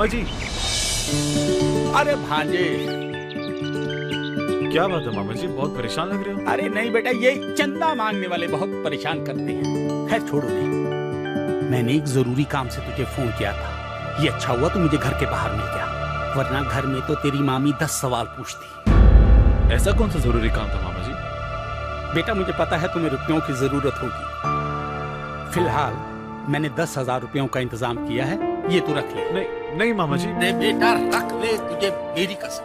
मामा जी। अरे भांजे, क्या बात है मामा जी, बहुत परेशान लग रहे हो। अरे नहीं बेटा, ये चंदा मांगने वाले बहुत परेशान करते हैं। खैर छोड़ो नहीं, मैंने एक जरूरी काम से तुझे फोन किया था। ये अच्छा हुआ तू मुझे घर के बाहर मिल गया, वरना घर में तो तेरी मामी 10 सवाल पूछती। ऐसा कौन सा जरूरी काम था मामा जी? बेटा मुझे पता है तुम्हें रुपयों की जरूरत होगी। फिलहाल मैंने 10,000 रुपयों का इंतजाम किया है, ये तू रख ले। नहीं नहीं मामा जी। नहीं बेटा रख ले, तुझे मेरी कसम।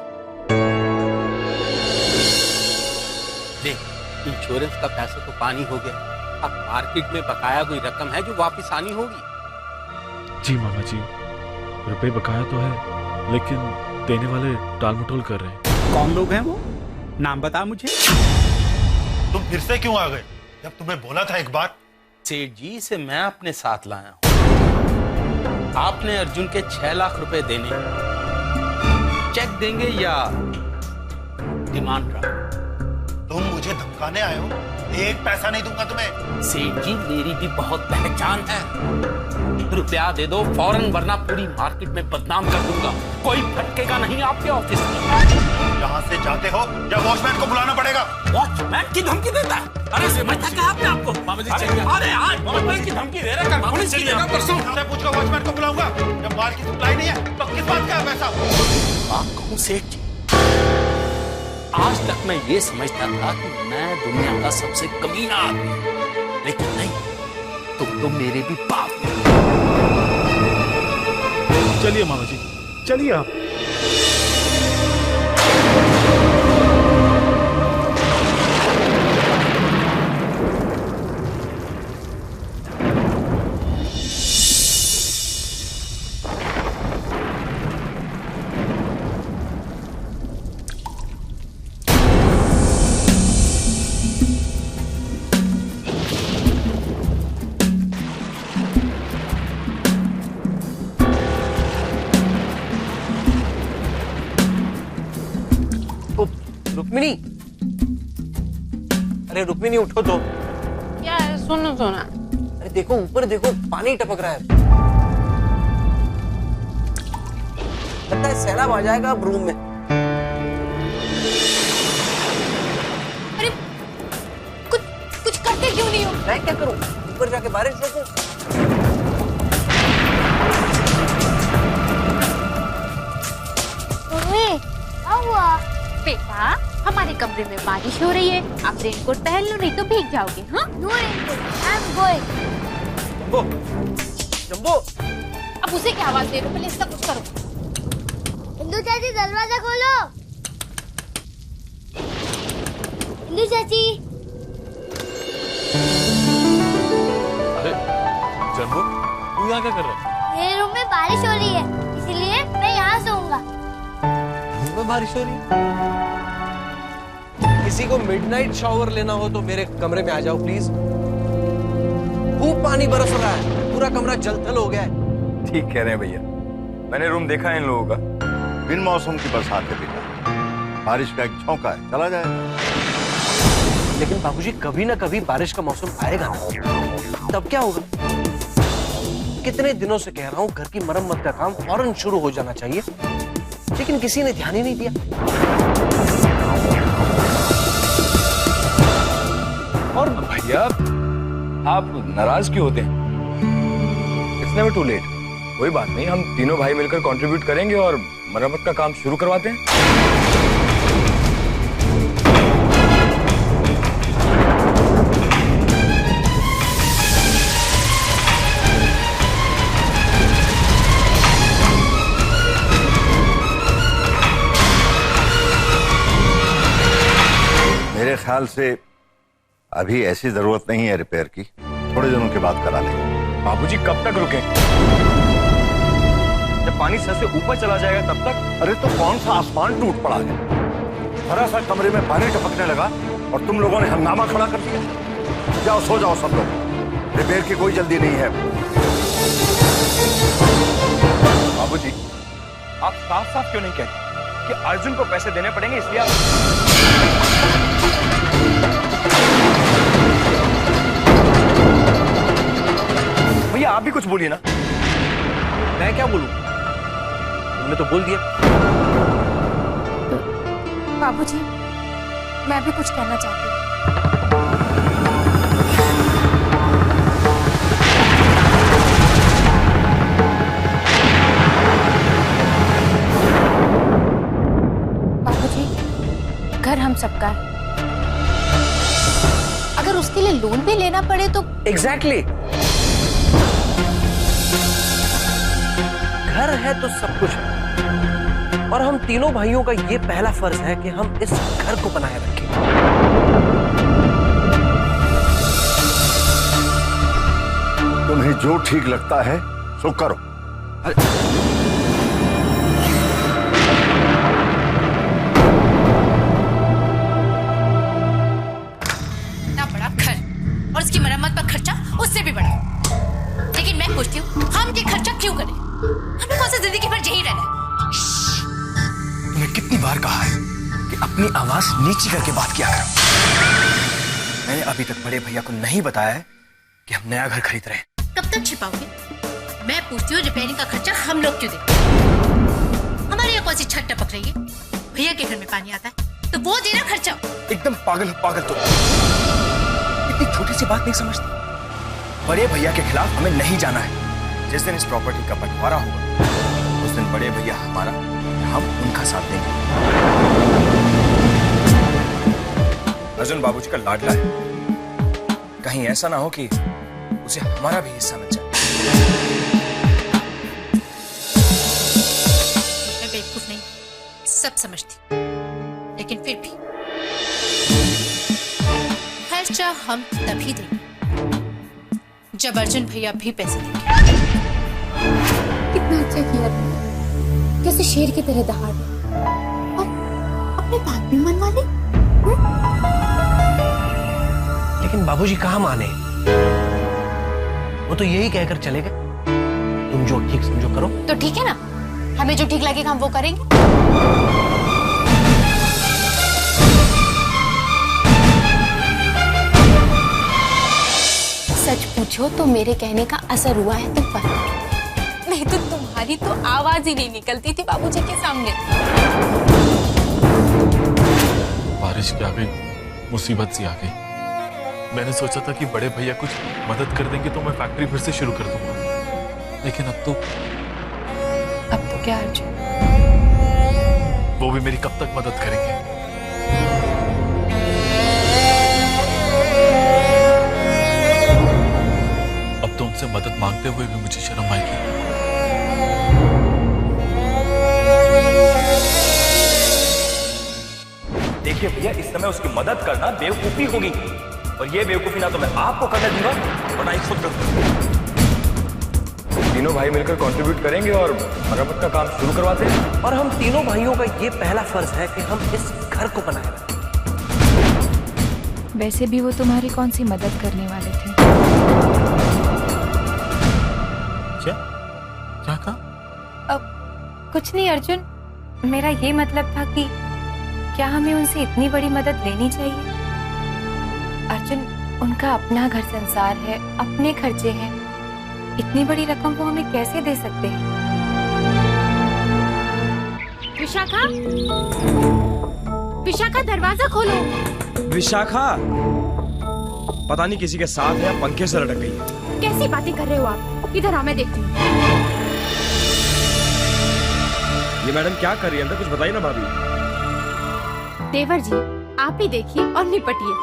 देख, इंश्योरेंस का पैसा तो पानी हो गया, अब मार्केट में बकाया कोई रकम है जो वापस आनी होगी। जी मामा जी, रुपए बकाया तो है, लेकिन देने वाले टाल मटोल कर रहे हैं। कौन लोग हैं वो, नाम बता मुझे। तुम फिर से क्यों आ गए जब तुम्हें बोला था एक बार? सेठ जी से मैं अपने साथ लाया हूं। आपने अर्जुन के 6 लाख रुपए देने, चेक देंगे या डिमांड ड्राफ्ट? तुम मुझे धमकाने आए हो? एक पैसा नहीं दूंगा तुम्हें। सेठ जी मेरी भी बहुत पहचान है, रुपया दे दो फौरन, वरना पूरी मार्केट में बदनाम कर दूंगा। कोई फटकेगा नहीं आपके ऑफिस में। यहाँ से जाते हो या वॉचमैन को बुलाना पड़ेगा? वॉचमैन की धमकी देता है? अरे समझता क्या आपने आपको? मामा जी अरे यार, वॉचमैन की धमकी दे रहे हैं, पुलिस की देगा परसों। पूछो वॉचमैन को बुलाऊंगा। जब माल की सप्लाई नहीं है तो किस बात का पैसा? आप कहूँ सेठ जी, आज तक मैं ये समझता था कि मैं दुनिया का सबसे कमीना आदमी हूं, लेकिन नहीं, तुम तो मेरे भी बाप हो। चलिए मामा जी, चलिए आप। रुक्मिणी, अरे रुक्मिणी उठो तो। क्या है? सुनो सोना। अरे देखो ऊपर देखो, पानी टपक रहा है। लगता है सैलाब आ जाएगा अब रूम में। अरे कुछ कुछ करते क्यों नहीं हो? मैं क्या करूं? ऊपर जाके बारिश रोकूं? मम्मी क्या हुआ? बेटा हमारे कमरे में बारिश हो रही है, आप रेनकोट पहन लो नहीं तो भीग जाओगे। हाँ? No raincoat, I am going. Jumbo, jumbo. अब उसे क्या आवाज दे रहे हो? पहले इसका कुछ करो। इंदु चाची दरवाजा खोलो। इंदु चाची। अरे जम्बो, तू यहाँ क्या कर रहा है? मेरे रूम में बारिश हो रही है, इसलिए मैं यहाँ सोऊंगा। रूम में बारिश हो रही है? किसी को मिडनाइट शावर लेना हो तो मेरे कमरे में आ जाओ प्लीज। खूब पानी बरस रहा है, पूरा कमरा जलथल हो गया है। ठीक कह रहे हैं भैया, मैंने रूम देखा है इन लोगों का। बिन मौसम की बरसात है बेटा, बारिश का एक झोंका है, चला जाएगा। लेकिन बाबूजी कभी ना कभी बारिश का मौसम आएगा ना, तब क्या होगा? कितने दिनों से कह रहा हूँ घर की मरम्मत का काम फौरन शुरू हो जाना चाहिए, लेकिन किसी ने ध्यान ही नहीं दिया। और भैया आप नाराज क्यों होते हैं? It's never too late. कोई बात नहीं, हम तीनों भाई मिलकर कंट्रीब्यूट करेंगे और मरम्मत का काम शुरू करवाते हैं। मेरे ख्याल से अभी ऐसी जरूरत नहीं है रिपेयर की, थोड़े दिनों के बाद करा लेंगे। बाबूजी कब तक रुकें? जब पानी सर से ऊपर चला जाएगा तब तक? अरे तो कौन सा आसमान टूट पड़ा है? जरा सा कमरे में पानी टपकने लगा और तुम लोगों ने हंगामा खड़ा कर दिया। जाओ सो जाओ सब लोग, रिपेयर की कोई जल्दी नहीं है। बाबूजी आप साफ साफ क्यों नहीं कहते कि अर्जुन को पैसे देने पड़ेंगे, इसलिए आप... भैया आप भी कुछ बोलिए ना। मैं क्या बोलूं? तुमने तो बोल दिया। बाबूजी, मैं भी कुछ कहना चाहती हूँ। बाबूजी, घर हम सबका है। अगर उसके लिए लोन भी लेना पड़े तो एग्जैक्टली घर है तो सब कुछ है, और हम तीनों भाइयों का ये पहला फर्ज है कि हम इस घर को बनाए रखें। तुम्हें जो ठीक लगता है सो करो। इतना बड़ा घर और उसकी मरम्मत पर खर्चा उससे भी बड़ा। लेकिन मैं पूछती हूँ, हम ये खर्चा क्यों करें? हमें कौन सा जिंदगी भर यही रहना है? तुम्हें कितनी बार कहा है कि अपनी आवाज नीची करके बात किया करो। मैंने अभी तक बड़े भैया को नहीं बताया है कि हम नया घर खरीद रहे हैं। कब तक छिपाओगे? मैं पूछती हूँ, रिपेयरिंग का खर्चा हम लोग क्यों दें? हमारे यहाँ कौन सी छत टपक रही है? भैया के घर में पानी आता है तो वो देना खर्चा। एकदम पागल हो पागल तुम। इतनी छोटी सी बात नहीं समझती। बड़े भैया के खिलाफ हमें नहीं जाना है। जिस दिन इस प्रॉपर्टी का बंटवारा होगा उस दिन बड़े भैया हमारा, हम उनका साथ देंगे। अर्जुन बाबूजी का लाडला है, कहीं ऐसा ना हो कि उसे हमारा भी हिस्सा मिल जाए। मैं बेवकूफ नहीं, सब समझती, लेकिन फिर भी खर्चा हम तभी देंगे जब अर्जुन भैया भी पैसे देंगे। कितना अच्छा किया तुमने, कैसे शेर की तरह दहाड़ और अपने बात भी मनवा ले। लेकिन बाबूजी कहाँ माने? वो तो यही कहकर चले गए, तुम जो ठीक समझो करो। तो ठीक है ना, हमें जो ठीक लगेगा हम वो करेंगे। सच पूछो तो मेरे कहने का असर हुआ है तुम पर। नहीं तो तुम्हारी तो आवाज ही नहीं निकलती थी बाबूजी के सामने। बारिश क्या गई, मुसीबत सी आ गई। मैंने सोचा था कि बड़े भैया कुछ मदद कर देंगे तो मैं फैक्ट्री फिर से शुरू कर दूंगा, लेकिन अब तो क्या अर्जुन? वो भी मेरी कब तक मदद करेंगे? अब तो उनसे मदद मांगते हुए भी मुझे शर्म आएगी। देखिए भैया, इस समय उसकी मदद करना बेवकूफी होगी, और ये बेवकूफी ना तो मैं आपको करने दूंगा और ना ही खुद करूंगा। तीनों भाई मिलकर कंट्रीब्यूट करेंगे और मरम्मत का काम शुरू करवाते हैं। और हम तीनों भाइयों का ये पहला फर्ज है कि हम इस घर को बनाए रखें। वैसे भी वो तुम्हारी कौन सी मदद करने वाले थे? क्या क्या कहा? कुछ नहीं अर्जुन, मेरा ये मतलब था कि क्या हमें उनसे इतनी बड़ी मदद लेनी चाहिए? अर्जुन, उनका अपना घर संसार है, अपने खर्चे हैं, इतनी बड़ी रकम वो हमें कैसे दे सकते हैं? विशाखा, विशाखा दरवाजा खोलो। विशाखा पता नहीं किसी के साथ है या पंखे से लटक गई है। कैसी बातें कर रहे हो आप? इधर आ, मैं देखती हूँ। ये मैडम क्या कर रही है अंदर, कुछ बताइए ना भाभी। देवर जी, आप ही देखिए और निपटिए।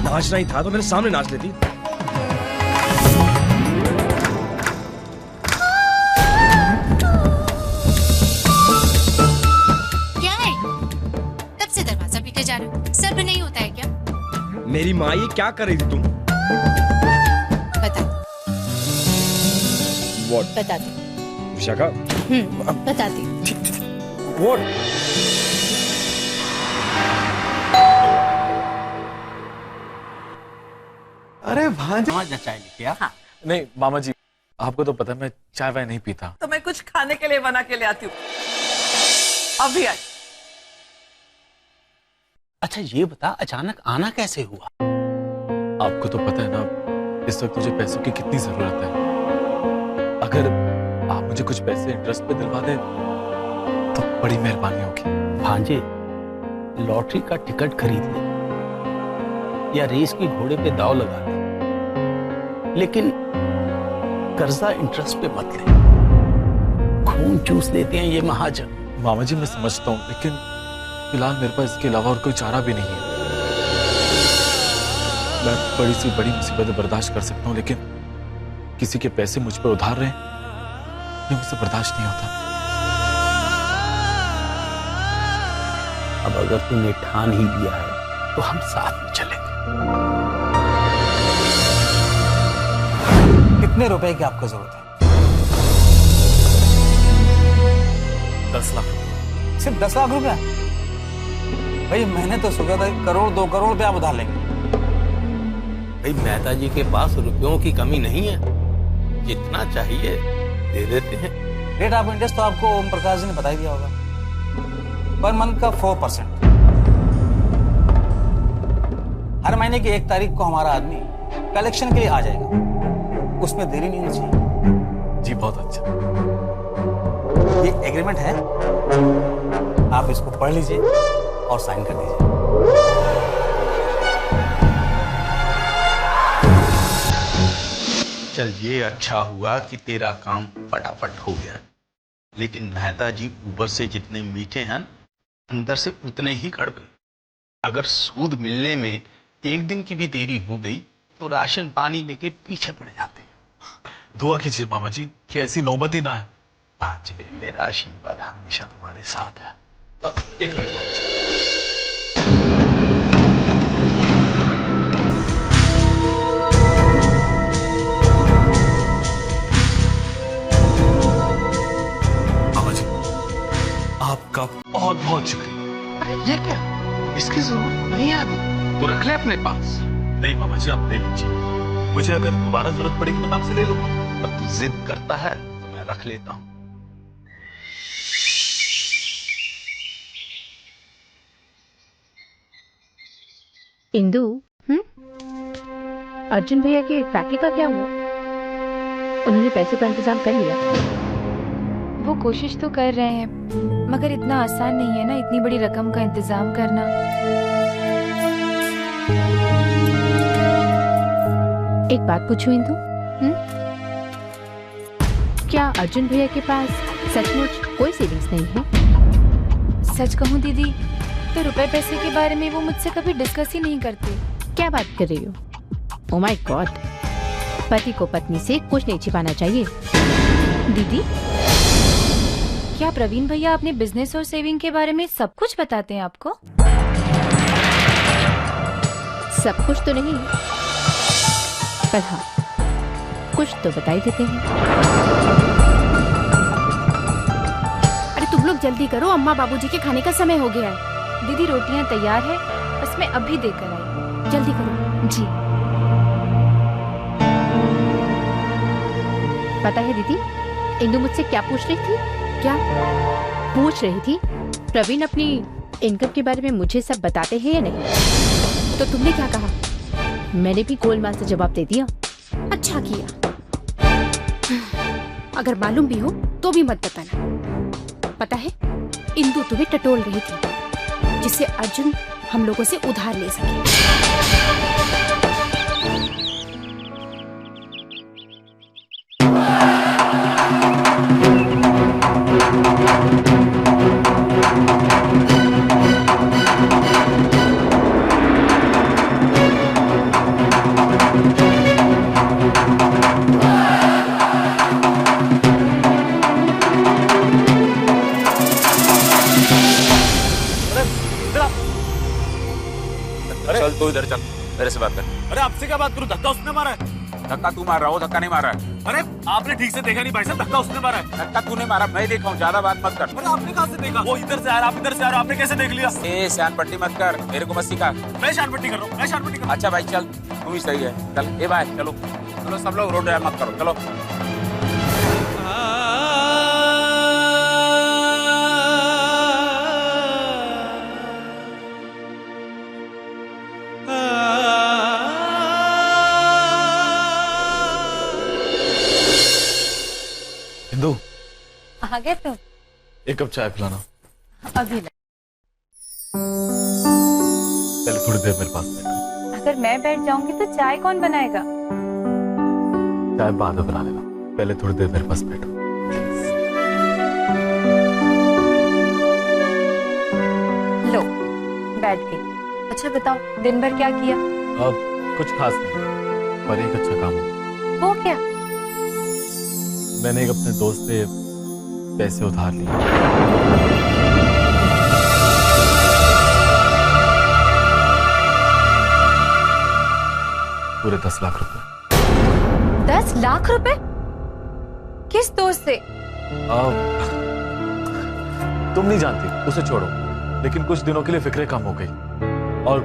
नाचना ही था तो मेरे सामने नाच लेती। क्या है? तब से दरवाजा पीटे जा रहे हो, सब्र नहीं होता है क्या? मेरी माँ, ये क्या कर रही थी तुम? बता। What? बताती। विशाखा। बताती। What? अरे भांजा चाय लेके आ। हाँ। नहीं मामा जी, आपको तो पता है मैं चाय वाय नहीं पीता। तो मैं कुछ खाने के लिए बना के ले आती हूँ। अभी आई। अच्छा ये बता, अचानक आना कैसे हुआ? आपको तो पता है ना इस वक्त मुझे पैसों की कितनी जरूरत है। अगर आप मुझे कुछ पैसे इंटरेस्ट पे दिलवा दें तो बड़ी मेहरबानी होगी। भांजे, लॉटरी का टिकट खरीद ले या रेस की घोड़े पे दाव लगा ले, लेकिन कर्जा इंटरेस्ट पे मत ले। खून चूस लेते हैं ये महाजन। मामा जी मैं समझता हूँ, लेकिन फिलहाल मेरे पास इसके अलावा और कोई चारा भी नहीं है। मैं बड़ी सी बड़ी मुसीबतें बर्दाश्त कर सकता हूँ, लेकिन किसी के पैसे मुझ पर उधार रहे ये मुझसे बर्दाश्त नहीं होता। अब अगर तूने ठान ही लिया है तो हम साथ में चलेंगे। कितने रुपए की आपको जरूरत है? 10 लाख रुपए। सिर्फ 10 लाख रुपया? भाई मैंने तो सोचा था 1 करोड़ 2 करोड़ रुपया आप उधार लेंगे। भाई मेहता जी के पास रुपयों की कमी नहीं है, जितना चाहिए दे देते हैं। रेट ऑफ इंटरेस्ट तो आपको ओम प्रकाश जी ने बता ही दिया होगा, पर मंथ का 4%। हर महीने की 1 तारीख को हमारा आदमी कलेक्शन के लिए आ जाएगा, उसमें देरी नहीं होनी चाहिए। जी बहुत अच्छा। ये एग्रीमेंट है, आप इसको पढ़ लीजिए और साइन कर दीजिए। चल ये अच्छा हुआ कि तेरा काम फटाफट हो गया, लेकिन मेहता जी ऊपर से जितने मीठे हैं अंदर से उतने ही कड़वे। अगर सूद मिलने में 1 दिन की भी देरी हो गई तो राशन पानी लेके पीछे पड़ जाते हैं। दुआ कीजिए मामा जी कि ऐसी नौबत ही ना है। बाजी, मेरा आशीर्वाद हमेशा तुम्हारे साथ है। एक मिनट। आपका बहुत बहुत शुक्रिया। ये क्या? इसकी जरूरत नहीं है अभी, तो रख ले अपने पास। नहीं मामा जी आप ले लीजिए, मुझे अगर दोबारा जरूरत पड़ेगी तो मैं आपसे ले लूंगा। अब तू जिद करता है तो मैं रख लेता हूँ। इंदु, अर्जुन भैया की फैक्ट्री का क्या हुआ? उन्होंने पैसे का इंतजाम कर लिया? वो कोशिश तो कर रहे हैं, मगर इतना आसान नहीं है ना इतनी बड़ी रकम का इंतजाम करना। एक बात पूछूं इंदु, क्या अर्जुन भैया के पास सचमुच कोई सेविंग्स नहीं है? सच कहूँ दीदी तो रुपए पैसे के बारे में वो मुझसे कभी डिस्कस ही नहीं करते। क्या बात कर रही हो? ओह माय गॉड, पति को पत्नी से कुछ नहीं छिपाना चाहिए। दीदी, क्या प्रवीण भैया अपने बिजनेस और सेविंग के बारे में सब कुछ बताते हैं आपको? सब कुछ तो नहीं, पर हाँ कुछ तो बता ही देते हैं। अरे तुम लोग जल्दी करो, अम्मा बाबूजी के खाने का समय हो गया है। दीदी रोटियां तैयार है, बस मैं अभी देकर आई। जल्दी करो। जी। पता है दीदी, इंदु मुझसे क्या पूछ रही थी? क्या पूछ रही थी प्रवीण अपनी इनकम के बारे में मुझे सब बताते हैं या नहीं? तो तुमने क्या कहा? मैंने भी गोलमाल से जवाब दे दिया। अच्छा किया। अगर मालूम भी हो तो भी मत बताना। पता है इंदु तुम्हें टटोल रही थी जिससे अर्जुन हम लोगों से उधार ले सके। चल तू इधर चल, मेरे से बात कर। अरे आपसे क्या बात करूं? धक्का उसने मारा है। धक्का तू मार रहा हो, धक्का नहीं मारा है। अरे आपने ठीक से देखा नहीं भाई साहब, धक्का उसने मारा है। धक्का तूने मारा, मैं देखा हूँ, ज्यादा बात मत कर। अरे आपने कहाँ से देखा? वो इधर से आ रहा, आप इधर से आ रहे हो, आपने कैसे देख लिया? ए शान पट्टी मत कर, मेरे को मत सिखा। मैं शान पट्टी कर रहा हूँ, मैं शान पट्टी कर रहा हूँ। अच्छा भाई चल, तू ही सही है। चल ए भाई चलो चलो, सब लोग रोड मत करो, चलो। कहाँ गए तुम? एक कप चाय पिलाना। अभी ला। पहले थोड़ी देर मेरे पास बैठो। अगर मैं बैठ जाऊंगी तो चाय कौन बनाएगा? चाय बाद में बना लेना, पहले थोड़ी देर मेरे पास बैठो। लो, बैठ गई। अच्छा बताओ, दिन भर क्या किया? अब कुछ खास नहीं, पर एक अच्छा काम हो। वो क्या? मैंने एक अपने दोस्त से पैसे उधार लिए। पूरे 10 लाख रुपए। 10 लाख रुपए? किस दोस्त से? तुम नहीं जानती, उसे छोड़ो। लेकिन कुछ दिनों के लिए फिक्रें कम हो गई और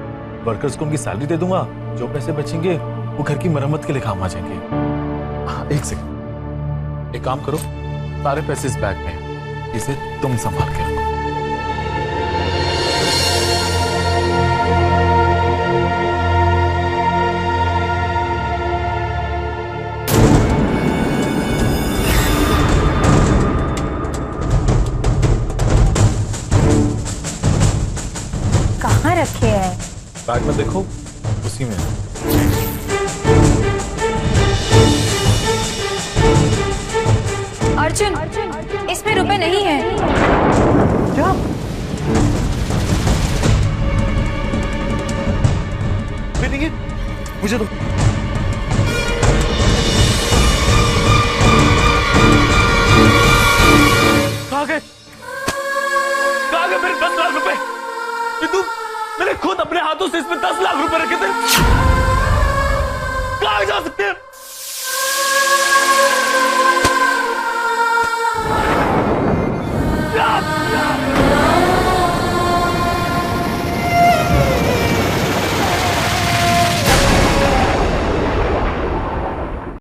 वर्कर्स को उनकी सैलरी दे दूंगा। जो पैसे बचेंगे वो घर की मरम्मत के लिए काम आ जाएंगे। हाँ, एक सेकंड, एक काम करो, सारे पैसे इस बैग में हैं, इसे तुम संभाल के रखो। कहाँ रखे हैं? बैग में देखो, उसी में है। अर्जुन, इसमें रुपए नहीं है। क्या? नहीं है, मुझे तो कहाँ गए? कहाँ गए मेरे 10 लाख रुपए? इंदु, मैंने खुद अपने हाथों से इसमें 10 लाख रुपए रखे थे। कहाँ जा सकते हैं?